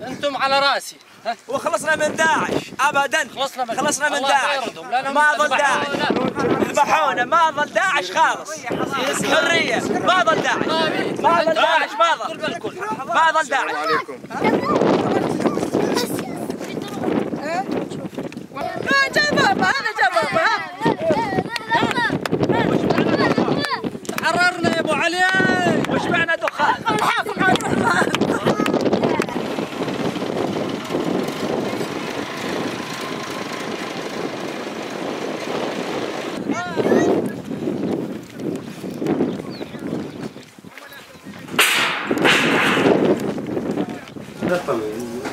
انتم على راسي. وخلصنا من داعش ابدا. خلصنا من داعش. ما ظل داعش. ذبحونا ما ظل داعش خالص. حريه ما ظل داعش. ما ظل داعش ما ظل داعش. تحررنا يا ابو علي. وش معنى دخان؟ ده طبيعي.